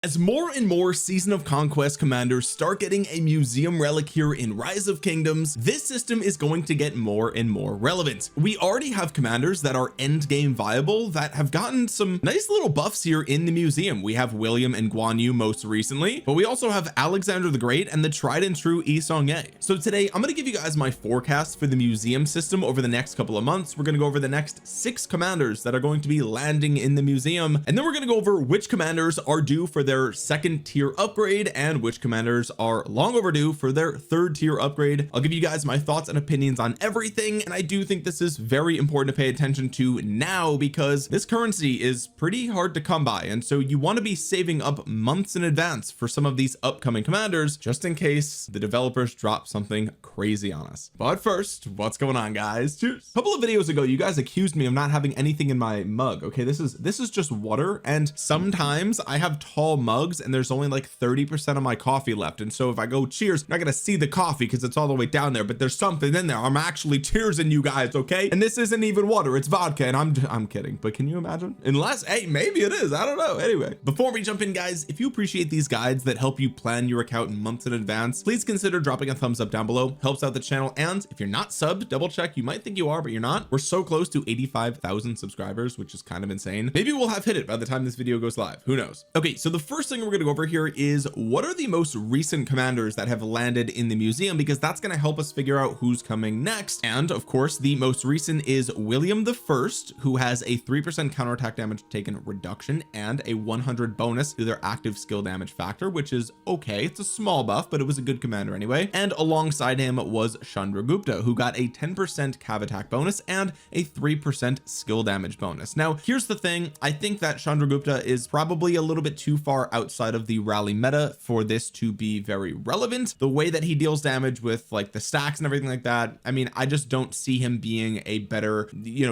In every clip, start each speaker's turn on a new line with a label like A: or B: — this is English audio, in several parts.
A: As more and more Season of Conquest commanders start getting a museum relic here in Rise of Kingdoms, this system is going to get more and more relevant. We already have commanders that are end game viable that have gotten some nice little buffs here in the museum. We have William and Guan Yu most recently, but we also have Alexander the Great and the tried and true Yi Seong-Ye. So today I'm going to give you guys my forecast for the museum system over the next couple of months. We're going to go over the next 6 commanders that are going to be landing in the museum, and then we're going to go over which commanders are due for their second tier upgrade and which commanders are long overdue for their third tier upgrade. I'll give you guys my thoughts and opinions on everything, and I do think this is very important to pay attention to now because this currency is pretty hard to come by, and so you want to be saving up months in advance for some of these upcoming commanders just in case the developers drop something crazy on us. But first, what's going on, guys? Cheers. A couple of videos ago you guys accused me of not having anything in my mug. Okay, this is just water, and sometimes I have tall mugs and there's only like 30% of my coffee left, and so if I go cheers, you're not gonna see the coffee because it's all the way down there, but there's something in there. I'm actually cheersing you guys, okay? And this isn't even water, it's vodka, and I'm kidding, but can you imagine? Unless, hey, maybe it is, I don't know. Anyway, before we jump in, guys, if you appreciate these guides that help you plan your account months in advance, please consider dropping a thumbs up down below. Helps out the channel, and if you're not subbed, double check. You might think you are, but you're not. We're so close to 85,000 subscribers, which is kind of insane. Maybe we'll have hit it by the time this video goes live, who knows? Okay, so the first thing we're going to go over here is what are the most recent commanders that have landed in the museum, because that's going to help us figure out who's coming next. And of course, the most recent is William the First, who has a 3% counterattack damage taken reduction and a 100 bonus to their active skill damage factor, which is okay. It's a small buff, but it was a good commander anyway. And alongside him was Chandra, who got a 10% cav attack bonus and a 3% skill damage bonus. Now here's the thing, I think that Chandra is probably a little bit too far outside of the rally meta for this to be very relevant. The way that he deals damage with like the stacks and everything like that, I mean, I just don't see him being a better,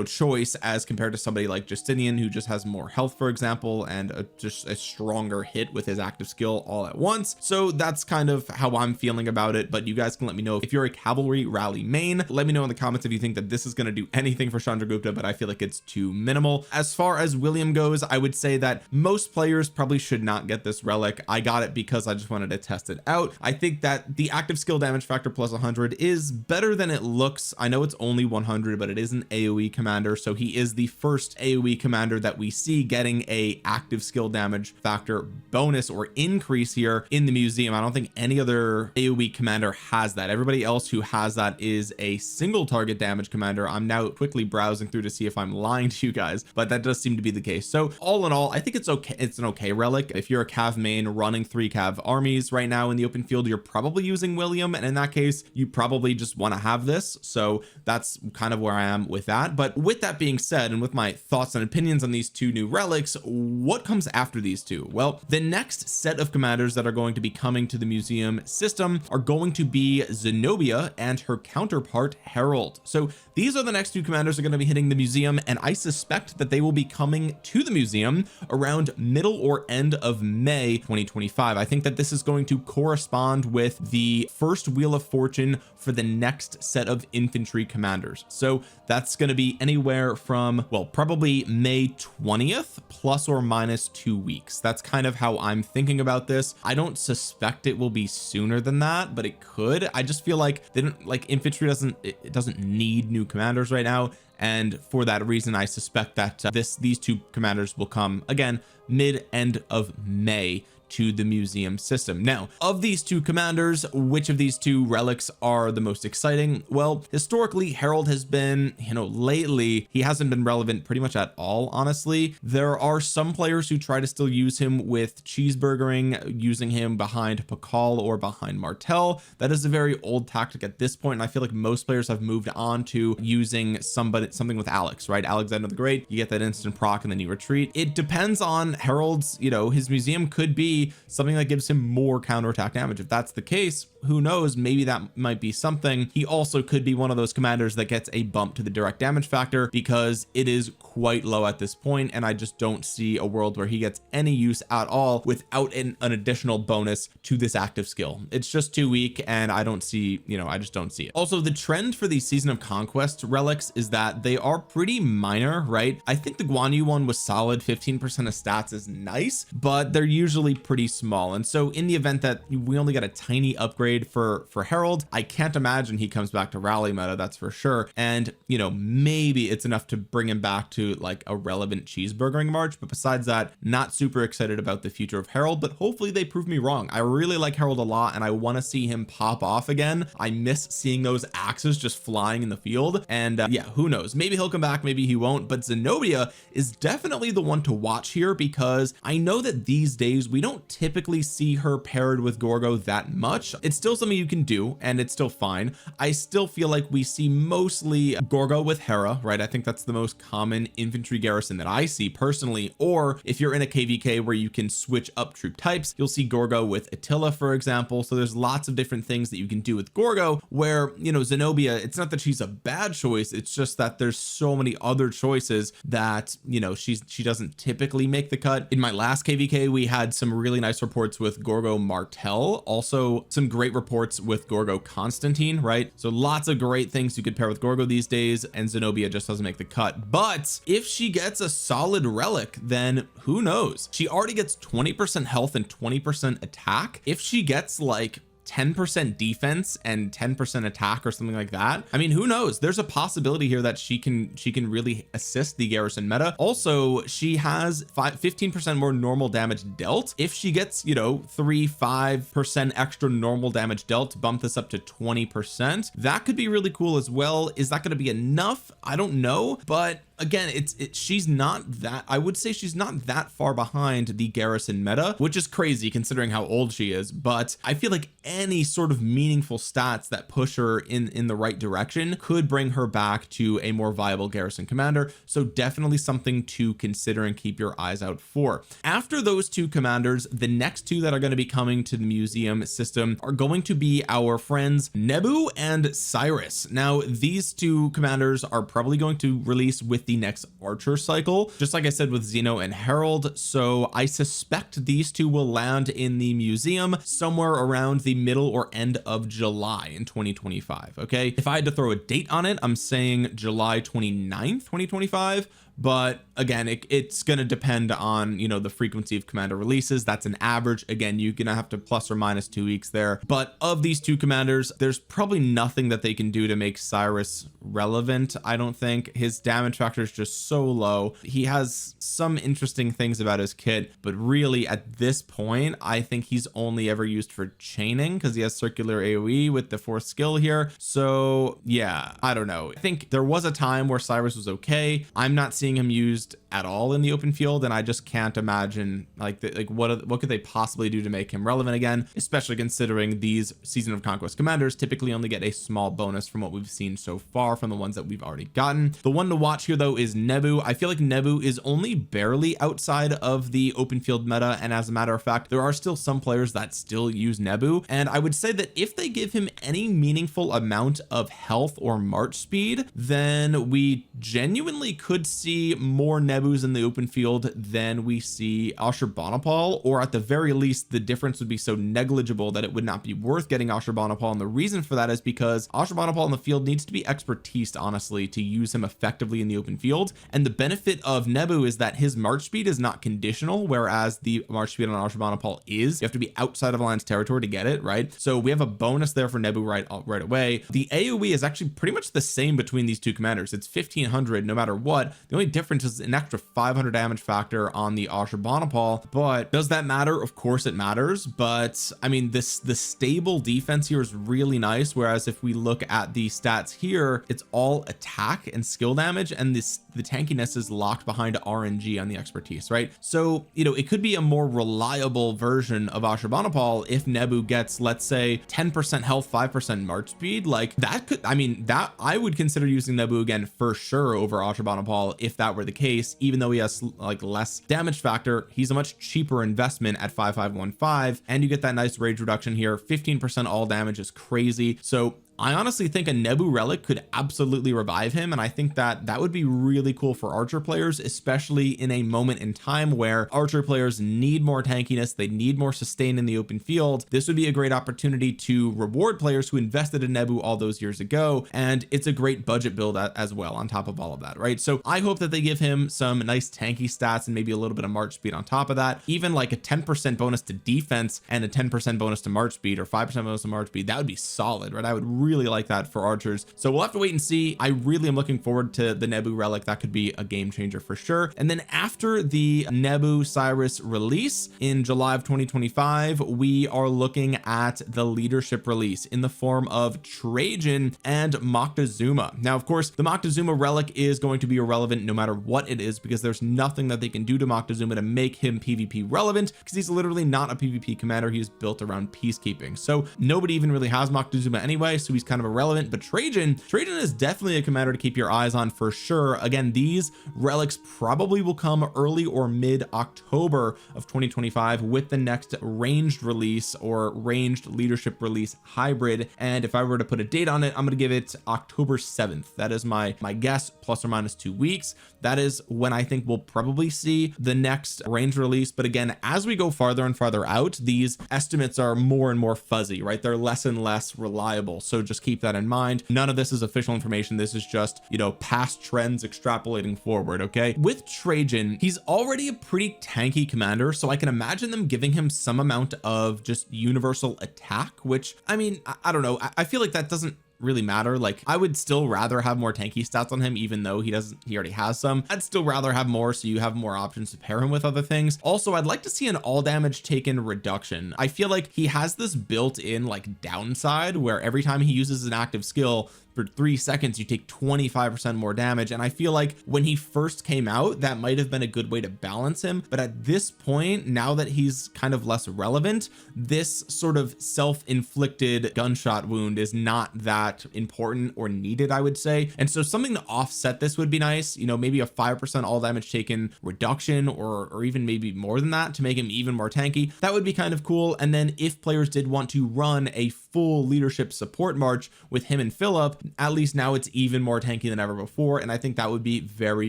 A: choice as compared to somebody like Justinian, who just has more health, for example, and just a stronger hit with his active skill all at once. So that's kind of how I'm feeling about it, but you guys can let me know if you're a cavalry rally main. Let me know in the comments if you think that this is going to do anything for Chandra, but I feel like it's too minimal. As far as William goes, I would say that most players probably should not get this relic. I got it because I just wanted to test it out. I think that the active skill damage factor plus 100 is better than it looks. I know it's only 100, but it is an AoE commander, so he is the first AoE commander that we see getting a active skill damage factor bonus or increase here in the museum. I don't think any other AoE commander has that. Everybody else who has that is a single target damage commander. I'm now quickly browsing through to see if I'm lying to you guys, but that does seem to be the case. So all in all, I think it's okay. It's an okay relic. If you're a cav main running 3 cav armies right now in the open field, you're probably using William, and in that case you probably just want to have this. So that's kind of where I am with that. But with that being said, and with my thoughts and opinions on these 2 new relics, what comes after these 2? Well, the next set of commanders that are going to be coming to the museum system are going to be Zenobia and her counterpart Herald. So these are the next 2 commanders that are going to be hitting the museum, and I suspect that they will be coming to the museum around middle or end of May 2025. I think that this is going to correspond with the first Wheel of Fortune for the next set of infantry commanders. So that's going to be anywhere from, well, probably May 20th plus or minus 2 weeks. That's kind of how I'm thinking about this. I don't suspect it will be sooner than that, but it could. I just feel like they don't, like, infantry doesn't need new commanders right now, and for that reason I suspect that these 2 commanders will come again mid-end of May to the museum system. Now, of these 2 commanders, which of these 2 relics are the most exciting? Well, historically Herald has been, lately he hasn't been relevant pretty much at all, honestly. There are some players who try to still use him with cheeseburgering, using him behind Pakal or behind Martel. That is a very old tactic at this point, and I feel like most players have moved on to using something with Alex, right? Alexander the Great, you get that instant proc and then you retreat. It depends on Herald's, his museum could be something that gives him more counterattack damage. If that's the case, who knows, maybe that might be something. He also could be one of those commanders that gets a bump to the direct damage factor because it is quite low at this point, and I just don't see a world where he gets any use at all without an additional bonus to this active skill. It's just too weak, and I don't see, I just don't see it. Also, the trend for the Season of Conquest relics is that they are pretty minor, right? I think the Guan Yu one was solid. 15% of stats is nice, but they're usually pretty small. And so in the event that we only get a tiny upgrade for Herald, I can't imagine he comes back to rally meta, that's for sure. And you know, maybe it's enough to bring him back to like a relevant cheeseburgering march, but besides that, not super excited about the future of Herald, but hopefully they prove me wrong. I really like Herald a lot and I want to see him pop off again. I miss seeing those axes just flying in the field, and yeah, who knows, maybe he'll come back, maybe he won't. But Zenobia is definitely the one to watch here, because I know that these days we don't typically see her paired with Gorgo that much. It's still something you can do and it's still fine. I still feel like we see mostly Gorgo with Hera, right? I think that's the most common infantry garrison that I see personally. Or if you're in a KVK where you can switch up troop types, you'll see Gorgo with Attila, for example. So there's lots of different things that you can do with Gorgo, where, you know, Zenobia, it's not that she's a bad choice, it's just that there's so many other choices that, you know, she doesn't typically make the cut. In my last KVK, we had some really nice reports with Gorgo Martel, also some great reports with Gorgo Constantine, right? So lots of great things you could pair with Gorgo these days, and Zenobia just doesn't make the cut. But if she gets a solid relic, then who knows? She already gets 20% health and 20% attack. If she gets like 10% defense and 10% attack or something like that, I mean, who knows? There's a possibility here that she can really assist the garrison meta. Also, she has 15% more normal damage dealt. If she gets, you know, 5% extra normal damage dealt, bump this up to 20%, that could be really cool as well. Is that going to be enough? I don't know, but again, she's not that, I would say she's not that far behind the garrison meta, which is crazy considering how old she is. But I feel like any sort of meaningful stats that push her in the right direction could bring her back to a more viable garrison commander. So definitely something to consider and keep your eyes out for. After those two commanders, the next two that are going to be coming to the museum system are going to be our friends Nebu and Cyrus. Now, these two commanders are probably going to release with the next Archer cycle, just like I said with Xeno and Herald. So I suspect these two will land in the museum somewhere around the middle or end of July in 2025. Okay, if I had to throw a date on it, I'm saying July 29th 2025. But again, it's going to depend on, you know, the frequency of commander releases. That's an average. Again, you're going to have to plus or minus 2 weeks there. But of these two commanders, there's probably nothing that they can do to make Cyrus relevant. I don't think. His damage factor is just so low. He has some interesting things about his kit, but really at this point, I think he's only ever used for chaining because he has circular AoE with the fourth skill here. So yeah, I don't know. I think there was a time where Cyrus was okay. I'm not seeing him used at all in the open field, and I just can't imagine like what could they possibly do to make him relevant again, especially considering these Season of Conquest commanders typically only get a small bonus from what we've seen so far from the ones that we've already gotten. The one to watch here though is Nebu. I feel like Nebu is only barely outside of the open field meta, and as a matter of fact, there are still some players that still use Nebu, and I would say that if they give him any meaningful amount of health or march speed, then we genuinely could see more Nebus in the open field than we see Ashurbanipal, or at the very least the difference would be so negligible that it would not be worth getting Ashurbanipal. And the reason for that is because Ashurbanipal in the field needs to be expertise, honestly, to use him effectively in the open field. And the benefit of Nebu is that his march speed is not conditional, whereas the march speed on Ashurbanipal is. You have to be outside of Alliance territory to get it, right? So we have a bonus there for Nebu right away. The AoE is actually pretty much the same between these two commanders. It's 1500 no matter what. The only difference is an extra 500 damage factor on the Ashurbanipal. But does that matter? Of course it matters. But I mean, the stable defense here is really nice, whereas if we look at the stats here, it's all attack and skill damage, and the tankiness is locked behind RNG on the expertise, right? So, you know, it could be a more reliable version of Ashurbanipal if Nebu gets, let's say, 10% health, 5% march speed. Like that could, I mean, that I would consider using Nebu again for sure over Ashurbanipal if that were the case. Even though he has like less damage factor, he's a much cheaper investment at 5515, and you get that nice rage reduction here. 15% all damage is crazy. So I honestly think a Nebu relic could absolutely revive him, and I think that that would be really cool for archer players, especially in a moment in time where archer players need more tankiness, they need more sustain in the open field. This would be a great opportunity to reward players who invested in Nebu all those years ago, and it's a great budget build as well on top of all of that, right? So I hope that they give him some nice tanky stats and maybe a little bit of march speed on top of that, even like a 10% bonus to defense and a 10% bonus to march speed, or 5% bonus to march speed. That would be solid, right? I would really like that for archers. So we'll have to wait and see. I really am looking forward to the Nebu relic. That could be a game changer for sure. And then after the Nebu Cyrus release in July of 2025, we are looking at the leadership release in the form of Trajan and Moctezuma. Now of course the Moctezuma relic is going to be irrelevant no matter what it is, because there's nothing that they can do to Moctezuma to make him PvP relevant, because he's literally not a PvP commander. He's built around peacekeeping, so nobody even really has Moctezuma anyway, so he's kind of irrelevant. But Trajan is definitely a commander to keep your eyes on for sure. Again, these relics probably will come early or mid October of 2025 with the next ranged release or ranged leadership release hybrid, and if I were to put a date on it, I'm going to give it October 7th. That is my guess, plus or minus 2 weeks. That is when I think we'll probably see the next range release. But again, as we go farther and farther out, these estimates are more and more fuzzy, right? They're less and less reliable, so just keep that in mind. None of this is official information. This is just, you know, past trends extrapolating forward. Okay, with Trajan, he's already a pretty tanky commander, so I can imagine them giving him some amount of just universal attack, which I mean, I don't know, I feel like that doesn't really matter. Like I would still rather have more tanky stats on him, even though he already has some. I'd still rather have more, so you have more options to pair him with other things. Also, I'd like to see an all damage taken reduction. I feel like he has this built in like downside where every time he uses an active skill for 3 seconds you take 25% more damage, and I feel like when he first came out that might have been a good way to balance him, but at this point, now that he's kind of less relevant, this sort of self-inflicted gunshot wound is not that important or needed, I would say. And so something to offset this would be nice, you know, maybe a 5% all damage taken reduction, or even maybe more than that to make him even more tanky. That would be kind of cool. And then if players did want to run a full leadership support march with him and Philip, at least now it's even more tanky than ever before, and I think that would be very,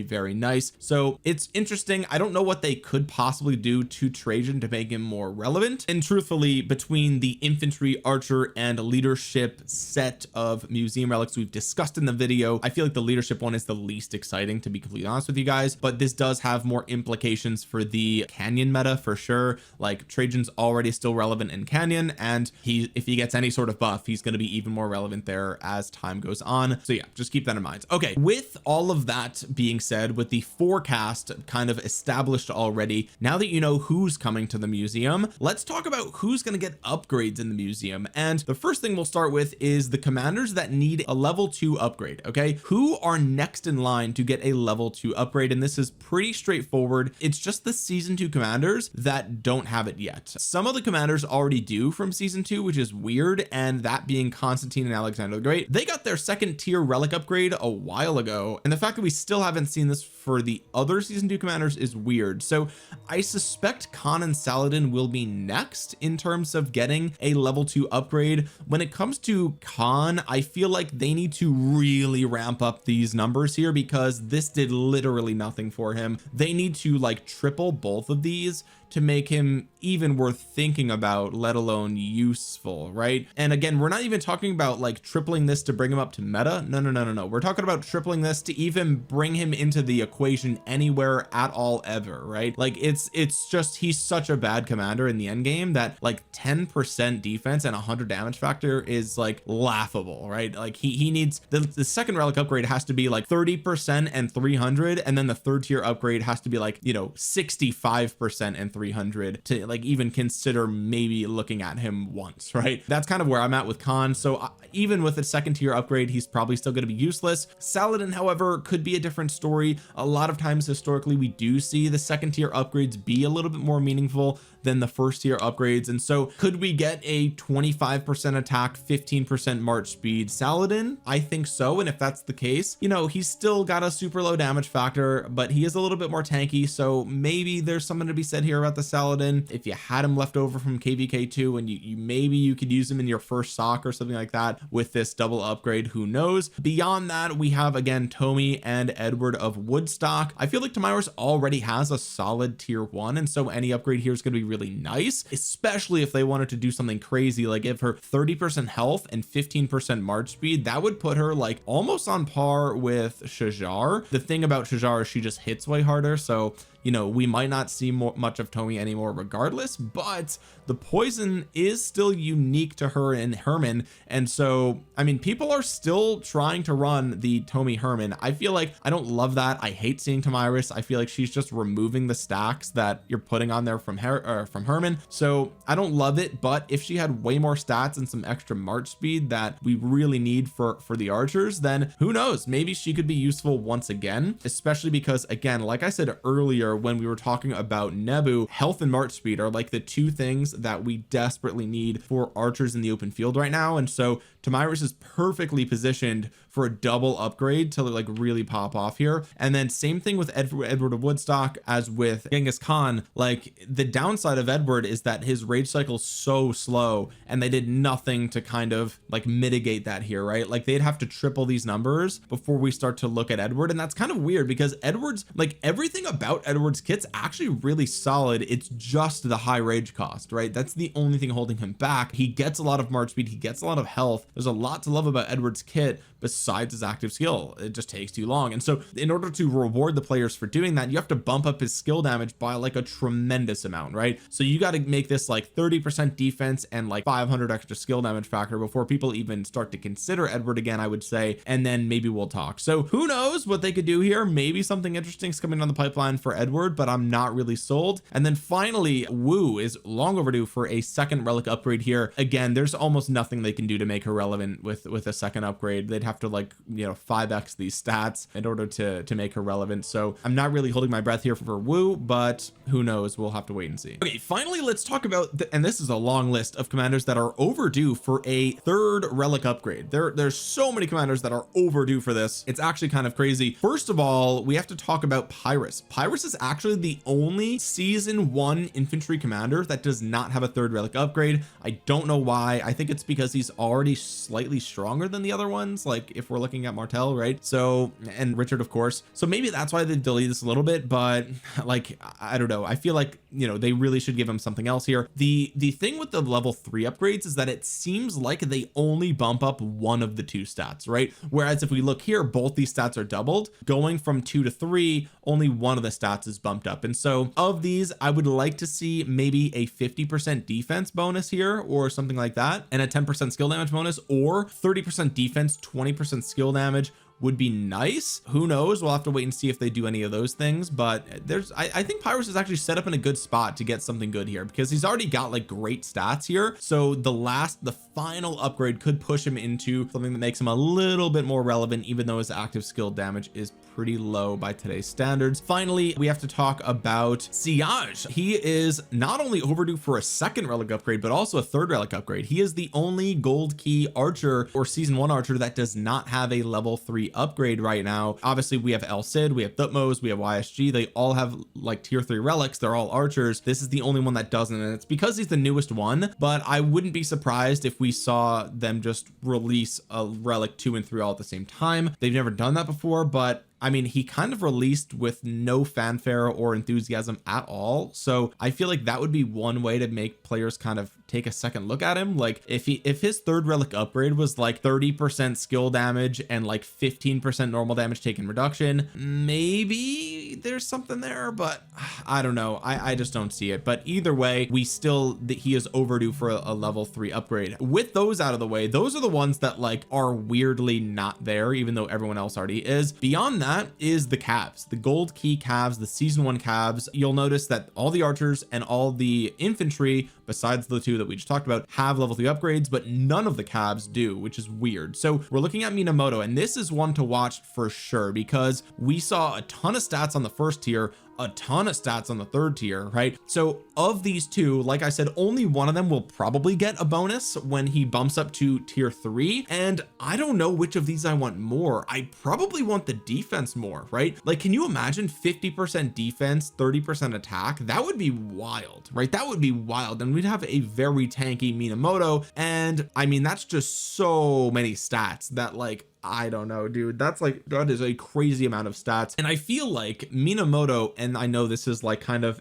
A: very nice. So it's interesting. I don't know what they could possibly do to Trajan to make him more relevant, and truthfully, between the infantry, archer, and leadership set of museum relics we've discussed in the video, I feel like the leadership one is the least exciting, to be completely honest with you guys. But this does have more implications for the Canyon meta for sure. Like Trajan's already still relevant in Canyon, and if he gets any sort of buff, he's going to be even more relevant there as time goes on. So yeah, just keep that in mind. Okay, with all of that being said, with the forecast kind of established already, now that you know who's coming to the museum, let's talk about who's going to get upgrades in the museum. And the first thing we'll start with is the commanders that need a level 2 upgrade. Okay, who are next in line to get a level 2 upgrade? And this is pretty straightforward. It's just the season 2 commanders that don't have it yet. Some of the commanders already do from season 2, which is weird, and that being Constantine and Alexander the Great. They got their second tier relic upgrade a while ago, and the fact that we still haven't seen this for the other season 2 commanders is weird. So I suspect Khan and Saladin will be next in terms of getting a level 2 upgrade. When it comes to Khan, I feel like they need to really ramp up these numbers here, because this did literally nothing for him. They need to like triple both of these to make him even worth thinking about, let alone useful, right? And again, we're not even talking about like tripling this to bring him up to meta. No. We're talking about tripling this to even bring him into the equation anywhere at all ever, right? Like it's just, he's such a bad commander in the end game that like 10% defense and 100 damage factor is like laughable, right? Like he needs the second relic upgrade has to be like 30% and 300, and then the third tier upgrade has to be like, you know, 65% and 300 to like even consider maybe looking at him once, right? That's kind of where I'm at with Khan. So even with a second tier upgrade, he's probably still going to be useless. Saladin, however, could be a different story. A lot of times historically we do see the second tier upgrades be a little bit more meaningful than the first tier upgrades. And so could we get a 25% attack, 15% march speed Saladin? I think so. And if that's the case, you know, he's still got a super low damage factor, but he is a little bit more tanky, so maybe there's something to be said here about the Saladin. If you had him left over from kvk2 and you maybe you could use him in your first sock or something like that with this double upgrade, who knows. Beyond that, we have again Tomi and Edward of Woodstock. I feel like Tomyris already has a solid tier 1, and so any upgrade here is going to be really nice, especially if they wanted to do something crazy like give her 30% health and 15% march speed. That would put her like almost on par with Shajar. The thing about Shajar is she just hits way harder, so you know, we might not see much of Tomi anymore regardless, but the poison is still unique to her and Herman. And so, I mean, people are still trying to run the Tomi Herman. I feel like I don't love that. I hate seeing Tomyris. I feel like she's just removing the stacks that you're putting on there from Herman. So I don't love it, but if she had way more stats and some extra march speed that we really need for the archers, then who knows, maybe she could be useful once again, especially because again, like I said earlier, when we were talking about Nebu, health and march speed are like the two things that we desperately need for archers in the open field right now. And so Tomyris is perfectly positioned for a double upgrade to like really pop off here. And then same thing with Edward of Woodstock as with Genghis Khan. Like the downside of Edward is that his rage cycle is so slow, and they did nothing to kind of like mitigate that here, right? Like they'd have to triple these numbers before we start to look at Edward. And that's kind of weird because Edward's like everything about Edward's kit's actually really solid. It's just the high rage cost, right? That's the only thing holding him back. He gets a lot of march speed, he gets a lot of health. There's a lot to love about Edward's kit besides his active skill. It just takes too long. And so in order to reward the players for doing that, you have to bump up his skill damage by like a tremendous amount, right? So you got to make this like 30% defense and like 500 extra skill damage factor before people even start to consider Edward again, I would say. And then maybe we'll talk. So who knows what they could do here? Maybe something interesting is coming down the pipeline for Edward, but I'm not really sold. And then finally, Wu is long overdue for a second relic upgrade here. Again, there's almost nothing they can do to make her relevant with a second upgrade. They'd have to like, you know, 5x these stats in order to make her relevant. So I'm not really holding my breath here for Wu, but who knows, we'll have to wait and see. Okay, finally, let's talk about and this is a long list of commanders that are overdue for a third relic upgrade. There's so many commanders that are overdue for this. It's actually kind of crazy. First of all, we have to talk about Pyrrhus. Pyrrhus is actually the only season 1 infantry commander that does not have a third relic upgrade. I don't know why. I think it's because he's already slightly stronger than the other ones, like if we're looking at Martel, right? So, and Richard, of course. So maybe that's why they deleted this a little bit, but like I don't know, I feel like, you know, they really should give him something else here. The thing with the level 3 upgrades is that it seems like they only bump up one of the two stats, right? Whereas if we look here, both these stats are doubled. Going from 2 to 3, only one of the stats is bumped up. And so of these, I would like to see maybe a 50% defense bonus here or something like that, and a 10% skill damage bonus, or 30% defense, 20% skill damage would be nice. Who knows, we'll have to wait and see if they do any of those things. But there's I think Pyrrhus is actually set up in a good spot to get something good here, because he's already got like great stats here. So the final upgrade could push him into something that makes him a little bit more relevant, even though his active skill damage is pretty low by today's standards. Finally, we have to talk about Siage. He is not only overdue for a second relic upgrade, but also a third relic upgrade. He is the only gold key archer or season 1 archer that does not have a level 3 upgrade right now. Obviously we have El Cid, we have Thutmose, we have YSG. They all have like tier 3 relics. They're all archers. This is the only one that doesn't, and it's because he's the newest one. But I wouldn't be surprised if we saw them just release a relic 2 and 3 all at the same time. They've never done that before, but I mean, he kind of released with no fanfare or enthusiasm at all. So I feel like that would be one way to make players kind of take a second look at him. Like if his third relic upgrade was like 30% skill damage and like 15% normal damage taken reduction, maybe there's something there, but I don't know. I just don't see it. But either way, he is overdue for a level 3 upgrade. With those out of the way, those are the ones that like are weirdly not there, even though everyone else already is. Beyond that is the calves, the gold key calves, the season 1 calves. You'll notice that all the archers and all the infantry, besides the 2 that we just talked about, have level 3 upgrades, but none of the calves do, which is weird. So we're looking at Minamoto, and this is one to watch for sure, because we saw a ton of stats on the first tier, a ton of stats on the third tier, right? So of these two, like I said, only one of them will probably get a bonus when he bumps up to tier 3, and I don't know which of these I want more. I probably want the defense more, right? Like, can you imagine 50% defense, 30% attack? That would be wild, right? That would be wild, and we'd have a very tanky Minamoto, and I mean, that's just so many stats that, like, I don't know, dude, that is a crazy amount of stats. And I feel like Minamoto, and I know this is kind of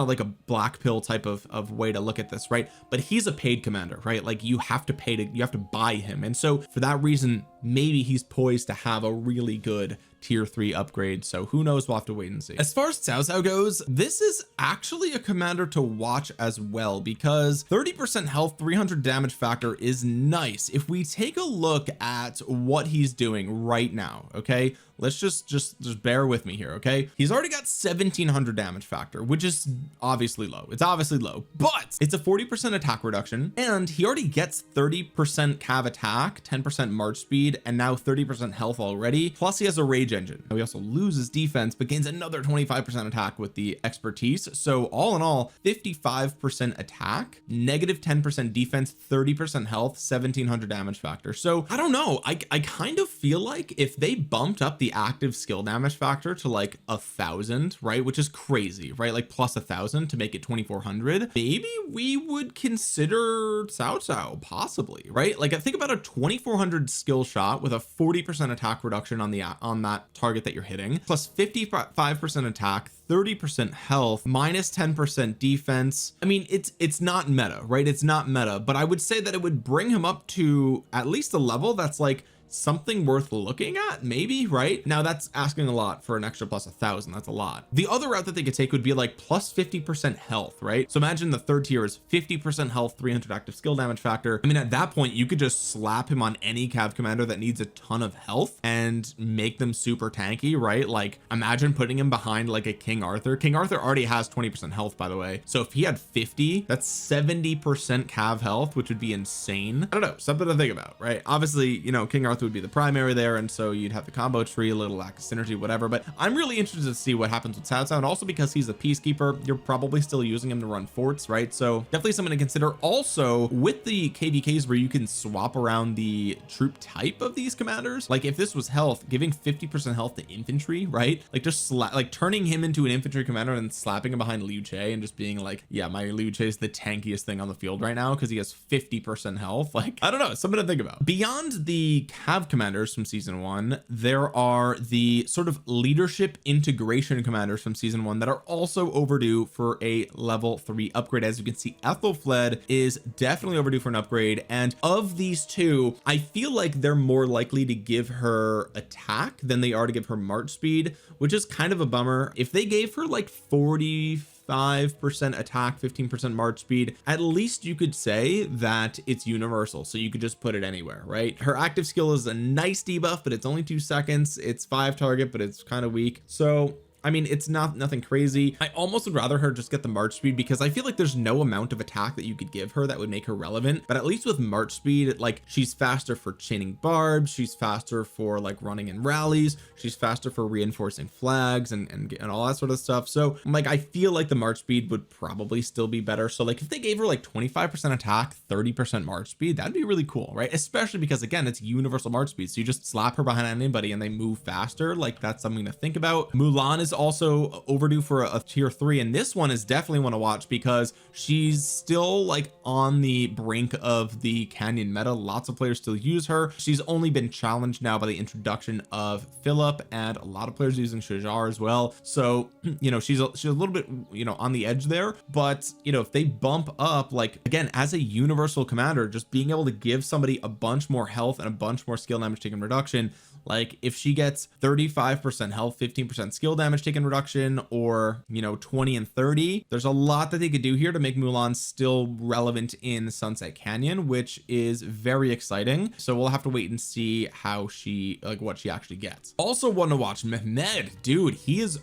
A: like a black pill type of way to look at this, right? But he's a paid commander, right? Like, you have to buy him, and so for that reason, maybe he's poised to have a really good tier 3 upgrade. So who knows, we'll have to wait and see. As far as Cao Cao goes, this is actually a commander to watch as well, because 30% health, 300 damage factor is nice. If we take a look at what he's doing right now, okay, let's just bear with me here, okay? He's already got 1700 damage factor, which is obviously low. It's obviously low, but it's a 40% attack reduction, and he already gets 30% cav attack, 10% march speed, and now 30% health already, plus he has a rage engine. He also loses defense but gains another 25% attack with the expertise. So all in all, 55% attack, negative 10% defense, 30% health, 1700 damage factor. So I don't know, I kind of feel like if they bumped up the active skill damage factor to like 1,000, right, which is crazy, right, like plus 1,000 to make it 2,400, maybe we would consider Cao Cao, possibly, right? Like, I think about a 2,400 skill shot with a 40% attack reduction on that target that you're hitting, plus 55% attack, 30% health, minus 10% defense. I mean, it's not meta, right? It's not meta, but I would say that it would bring him up to at least a level that's like something worth looking at, maybe, right? Now that's asking a lot for an extra plus 1,000. That's a lot. The other route that they could take would be like plus 50% health, right? So imagine the third tier is 50% health, 300 active skill damage factor. I mean, at that point you could just slap him on any cav commander that needs a ton of health and make them super tanky, right? Like, imagine putting him behind like a King Arthur. King Arthur already has 20% health, by the way, so if he had 50, that's 70% cav health, which would be insane. I don't know, something to think about, right? Obviously, you know, King Arthur would be the primary there, and so you'd have the combo tree, a little lack of synergy, whatever. But I'm really interested to see what happens with Cao Cao, and also because he's a peacekeeper, you're probably still using him to run forts, right? So definitely something to consider. Also, with the KVKs where you can swap around the troop type of these commanders, like if this was health, giving 50% health to infantry, right? Like just like turning him into an infantry commander and slapping him behind Liu Che and just being like, yeah, my Liu Che is the tankiest thing on the field right now because he has 50% health. Like, I don't know, something to think about. Beyond the cav commanders from season 1, there are the sort of leadership integration commanders from season 1 that are also overdue for a level 3 upgrade. As you can see, Ethelfled is definitely overdue for an upgrade, and of these two, I feel like they're more likely to give her attack than they are to give her march speed, which is kind of a bummer. If they gave her like 45% attack, 15% march speed, at least you could say that it's universal, so you could just put it anywhere, right? Her active skill is a nice debuff, but it's only 2 seconds. It's 5 target, but it's kind of weak. So I mean, it's nothing crazy. I almost would rather her just get the march speed, because I feel like there's no amount of attack that you could give her that would make her relevant. But at least with march speed, like, she's faster for chaining barbs, she's faster for like running in rallies, she's faster for reinforcing flags and all that sort of stuff. So like, I feel like the march speed would probably still be better. So like, if they gave her like 25% attack, 30% march speed, that'd be really cool, right? Especially because, again, it's universal march speed, so you just slap her behind anybody and they move faster. Like, that's something to think about. Mulan is also overdue for a tier 3, and this one is definitely one to watch because she's still like on the brink of the Canyon meta. Lots of players still use her. She's only been challenged now by the introduction of Philip, and a lot of players using Shajar as well. So you know, she's a little bit, you know, on the edge there. But you know, if they bump up, like, again, as a universal commander, just being able to give somebody a bunch more health and a bunch more skill damage taken reduction, like if she gets 35% health, 15% skill damage taken reduction, or you know, 20 and 30, there's a lot that they could do here to make Mulan still relevant in Sunset Canyon, which is very exciting. So we'll have to wait and see how she, like, what she actually gets. Also want to watch Mehmed, dude, he is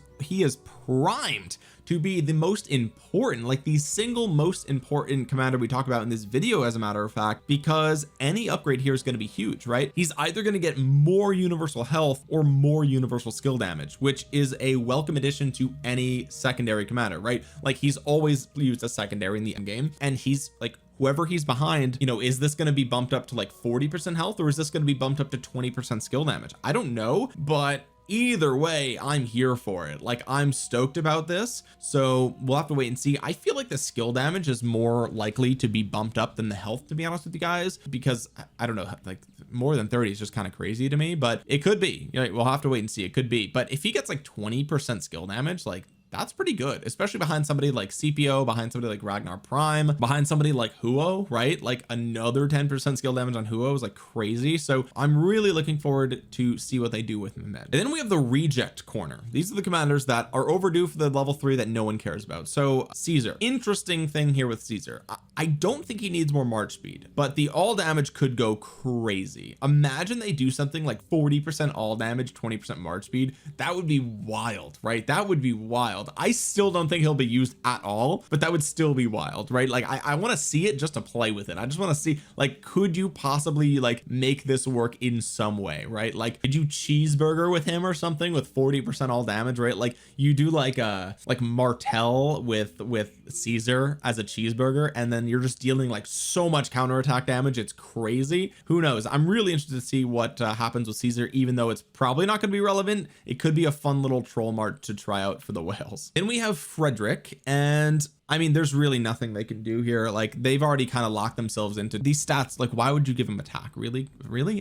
A: primed to be the most important, like the single most important commander we talk about in this video, as a matter of fact, because any upgrade here is going to be huge, right? He's either going to get more universal health or more universal skill damage, which is a welcome addition to any secondary commander, right? Like he's always used as secondary in the end game, and he's like, whoever he's behind, you know, is this going to be bumped up to like 40% health, or is this going to be bumped up to 20% skill damage? I don't know, but either way, I'm here for it. Like I'm stoked about this, so we'll have to wait and see. I feel like the skill damage is more likely to be bumped up than the health, to be honest with you guys, because I don't know, like more than 30 is just kind of crazy to me, but it could be, you know, we'll have to wait and see. It could be, but if he gets like 20% skill damage, like that's pretty good, especially behind somebody like CPO, behind somebody like Ragnar Prime, behind somebody like Huo, right? Like another 10% skill damage on Huo is like crazy. So I'm really looking forward to see what they do with Mehmed. And then we have the reject corner. These are the commanders that are overdue for the level 3 that no one cares about. So Caesar, interesting thing here with Caesar, I don't think he needs more march speed, but the all damage could go crazy. Imagine they do something like 40% all damage, 20% march speed. That would be wild, right? That would be wild. I still don't think he'll be used at all, but that would still be wild, right? Like I want to see it just to play with it. I just want to see, like, could you possibly like make this work in some way, right? Like could you cheeseburger with him or something with 40% all damage, right? Like you do like Martel with Caesar as a cheeseburger, and then you're just dealing like so much counterattack damage. It's crazy. Who knows? I'm really interested to see what happens with Caesar, even though it's probably not going to be relevant. It could be a fun little troll mart to try out for the whales. Then we have Frederick, and I mean, there's really nothing they can do here. Like they've already kind of locked themselves into these stats. Like why would you give him attack? Really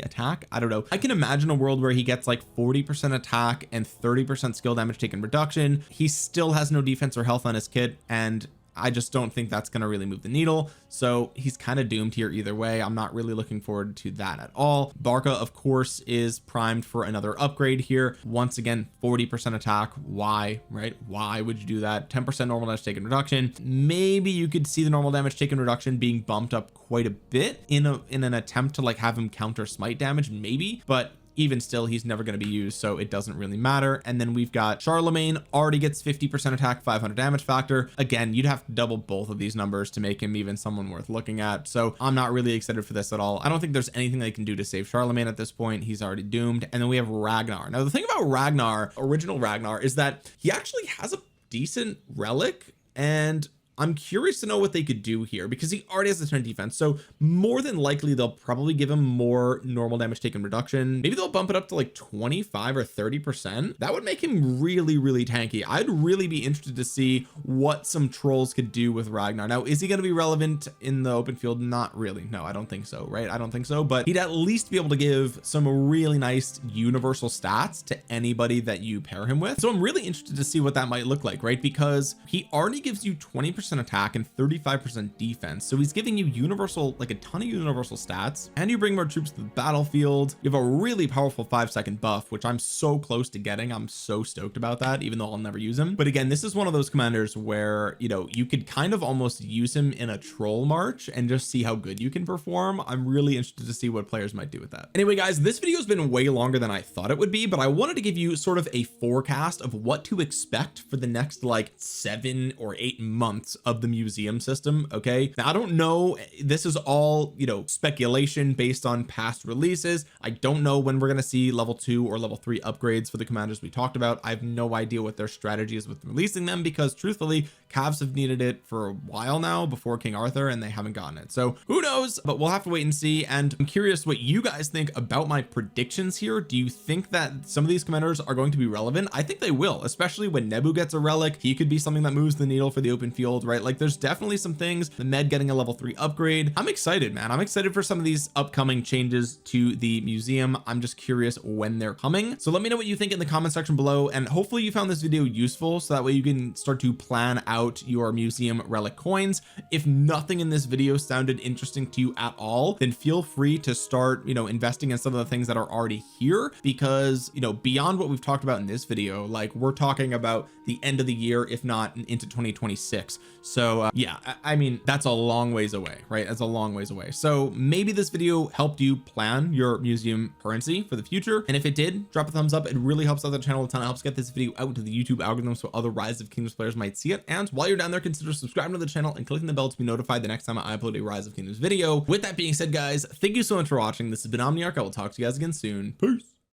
A: attack? I don't know. I can imagine a world where he gets like 40% attack and 30% skill damage taken reduction. He still has no defense or health on his kit, and I just don't think that's going to really move the needle. So he's kind of doomed here either way. I'm not really looking forward to that at all. Barca, of course, is primed for another upgrade here. Once again, 40% attack. Why, right? Why would you do that? 10% normal damage taken reduction. Maybe you could see the normal damage taken reduction being bumped up quite a bit in an attempt to like have him counter smite damage, maybe, but even still, he's never going to be used, so it doesn't really matter. And then we've got Charlemagne, already gets 50% attack, 500 damage factor. Again, you'd have to double both of these numbers to make him even someone worth looking at, so I'm not really excited for this at all. I don't think there's anything they can do to save Charlemagne at this point. He's already doomed. And then we have Ragnar. Now the thing about Ragnar, original Ragnar, is that he actually has a decent relic, and I'm curious to know what they could do here, because he already has a 10 defense, so more than likely they'll probably give him more normal damage taken reduction. Maybe they'll bump it up to like 25 or 30%. That would make him really tanky. I'd really be interested to see what some trolls could do with Ragnar. Now, is he going to be relevant in the open field? Not really. No, I don't think so, right? I don't think so, but he'd at least be able to give some really nice universal stats to anybody that you pair him with. So I'm really interested to see what that might look like, right? Because he already gives you 20% attack and 35% defense, so he's giving you universal, like a ton of universal stats, and you bring more troops to the battlefield. You have a really powerful 5-second buff, which I'm so close to getting. I'm so stoked about that, even though I'll never use him. But again, this is one of those commanders where, you know, you could kind of almost use him in a troll march and just see how good you can perform. I'm really interested to see what players might do with that. Anyway, guys, this video has been way longer than I thought it would be, but I wanted to give you sort of a forecast of what to expect for the next like 7 or 8 months of the museum system. Okay, now I don't know, this is all, you know, speculation based on past releases. I don't know when we're going to see level 2 or level 3 upgrades for the commanders we talked about. I have no idea what their strategy is with releasing them, because truthfully, Cavs have needed it for a while now before King Arthur, and they haven't gotten it, so who knows, but we'll have to wait and see. And I'm curious what you guys think about my predictions here. Do you think that some of these commanders are going to be relevant? I think they will, especially when Nebu gets a relic. He could be something that moves the needle for the open field, right? Like there's definitely some things. The Med getting a level 3 upgrade. I'm excited, man. I'm excited for some of these upcoming changes to the museum. I'm just curious when they're coming, so let me know what you think in the comment section below, and hopefully you found this video useful, so that way you can start to plan out your museum relic coins. If nothing in this video sounded interesting to you at all, then feel free to start, you know, investing in some of the things that are already here, because, you know, beyond what we've talked about in this video, like we're talking about the end of the year, if not into 2026. So yeah, I mean, that's a long ways away, right? That's a long ways away. So maybe this video helped you plan your museum currency for the future, and if it did, drop a thumbs up. It really helps out the channel a ton. It helps get this video out to the YouTube algorithm so other Rise of Kingdoms players might see it. And while you're down there, consider subscribing to the channel and clicking the bell to be notified the next time I upload a Rise of Kingdoms video. With that being said, guys, thank you so much for watching. This has been Omniarch. I will talk to you guys again soon. Peace.